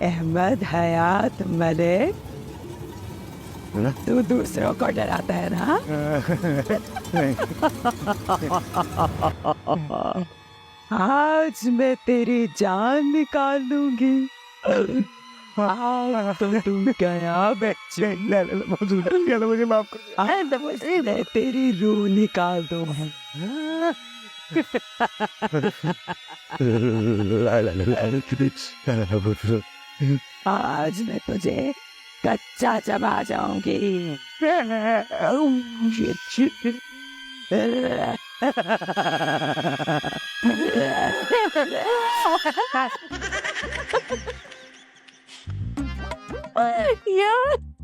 अहमद हयात मलिक, तू दूसरों को डराता है ना? आज मैं तेरी जान निकाल लूंगी। आज तो तू गया बच्चे। मुझे माफ कर मैं तेरी रूह निकाल दूंगा। आज मैं तुझे कच्चा चबा जाऊंगी। यार